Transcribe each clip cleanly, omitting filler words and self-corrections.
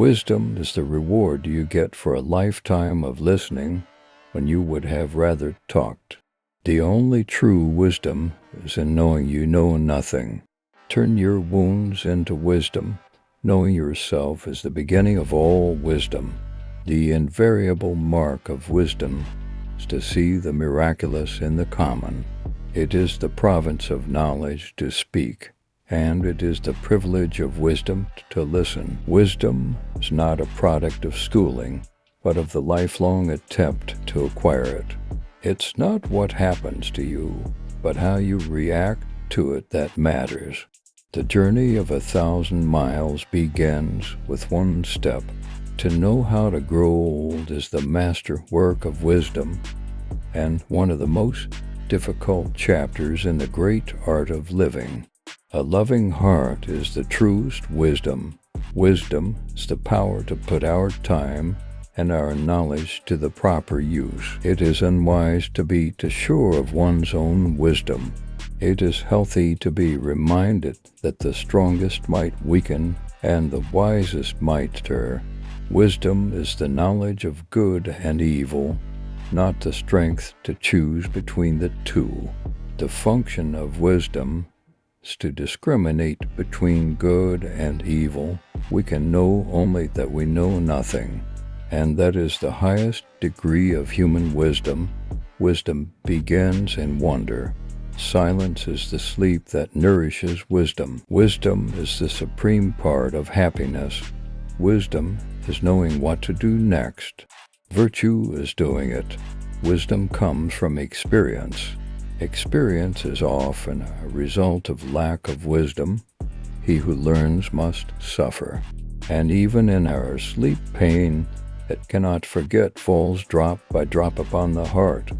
Wisdom is the reward you get for a lifetime of listening when you would have rather talked. The only true wisdom is in knowing you know nothing. Turn your wounds into wisdom. Knowing yourself is the beginning of all wisdom. The invariable mark of wisdom is to see the miraculous in the common. It is the province of knowledge to speak, and it is the privilege of wisdom to listen. Wisdom is not a product of schooling, but of the lifelong attempt to acquire it. It's not what happens to you, but how you react to it that matters. The journey of 1,000 miles begins with one step. To know how to grow old is the master work of wisdom, and one of the most difficult chapters in the great art of living. A loving heart is the truest wisdom. Wisdom is the power to put our time and our knowledge to the proper use. It is unwise to be too sure of one's own wisdom. It is healthy to be reminded that the strongest might weaken and the wisest might err. Wisdom is the knowledge of good and evil, not the strength to choose between the two. The function of wisdom is to discriminate between good and evil. We can know only that we know nothing, and that is the highest degree of human wisdom. Wisdom begins in wonder. Silence is the sleep that nourishes wisdom. Wisdom is the supreme part of happiness. Wisdom is knowing what to do next. Virtue is doing it. Wisdom comes from experience. Experience is often a result of lack of wisdom. He who learns must suffer. And even in our sleep pain that cannot forget falls drop by drop upon the heart.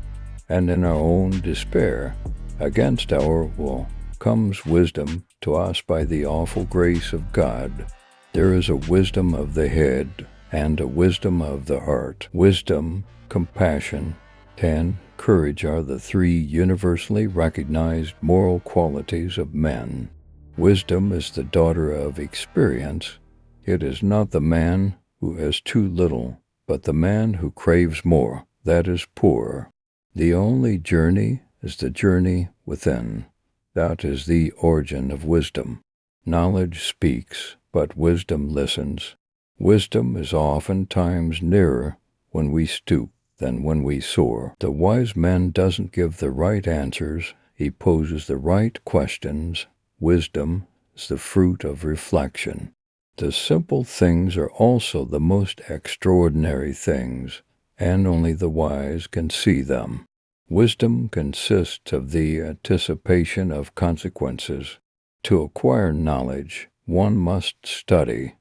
And in our own despair, against our will, comes wisdom to us by the awful grace of God. There is a wisdom of the head and a wisdom of the heart. Wisdom, compassion, and courage are the three universally recognized moral qualities of men. Wisdom is the daughter of experience. It is not the man who has too little, but the man who craves more, that is poor. The only journey is the journey within. That is the origin of wisdom. Knowledge speaks, but wisdom listens. Wisdom is oftentimes nearer when we stoop than when we soar. The wise man doesn't give the right answers, he poses the right questions. Wisdom is the fruit of reflection. The simple things are also the most extraordinary things, and only the wise can see them. Wisdom consists of the anticipation of consequences. To acquire knowledge, one must study,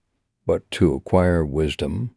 but to acquire wisdom,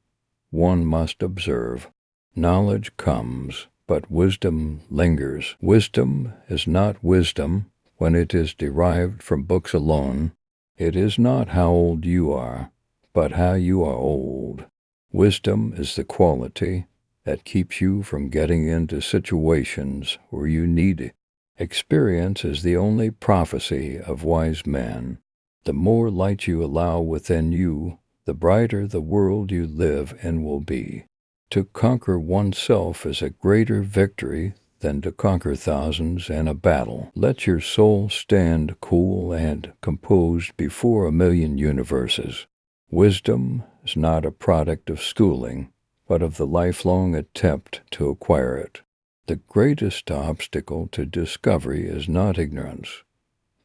one must observe. Knowledge comes, but wisdom lingers. Wisdom is not wisdom when it is derived from books alone. It is not how old you are, but how you are old. Wisdom is the quality that keeps you from getting into situations where you need it. Experience is the only prophecy of wise men. The more light you allow within you, the brighter the world you live in will be. To conquer oneself is a greater victory than to conquer thousands in a battle. Let your soul stand cool and composed before 1,000,000 universes. Wisdom is not a product of schooling, but of the lifelong attempt to acquire it. The greatest obstacle to discovery is not ignorance.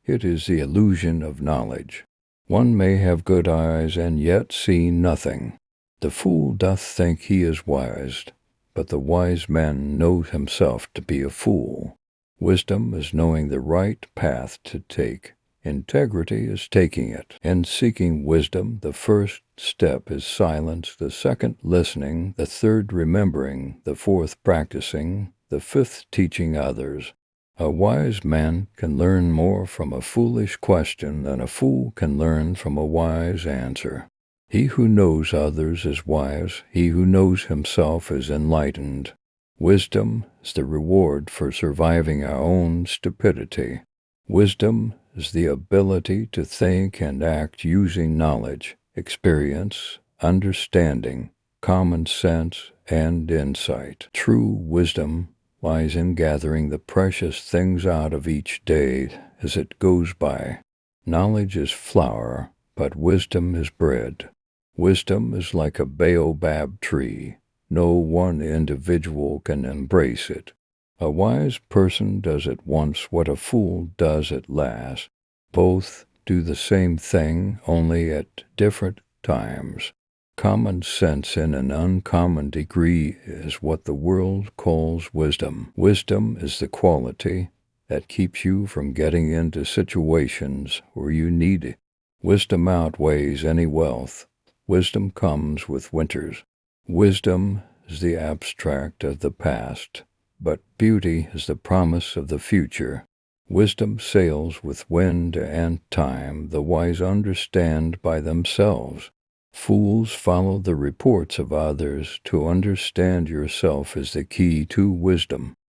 It is the illusion of knowledge. One may have good eyes and yet see nothing. The fool doth think he is wise, but the wise man knows himself to be a fool. Wisdom is knowing the right path to take. Integrity is taking it. In seeking wisdom, the first step is silence, the second listening, the third remembering, the fourth practicing, the fifth teaching others. A wise man can learn more from a foolish question than a fool can learn from a wise answer. He who knows others is wise. He who knows himself is enlightened. Wisdom is the reward for surviving our own stupidity. Wisdom is the ability to think and act using knowledge, experience, understanding, common sense, and insight. True wisdom lies in gathering the precious things out of each day as it goes by. Knowledge is flour, but wisdom is bread. Wisdom is like a baobab tree. No one individual can embrace it. A wise person does at once what a fool does at last. Both do the same thing, only at different times. Common sense in an uncommon degree is what the world calls wisdom. Wisdom is the quality that keeps you from getting into situations where you need it. Wisdom outweighs any wealth. Wisdom comes with winters. Wisdom is the abstract of the past, but beauty is the promise of the future. Wisdom sails with wind and time. The wise understand by themselves. Fools follow the reports of others. To understand yourself is the key to wisdom.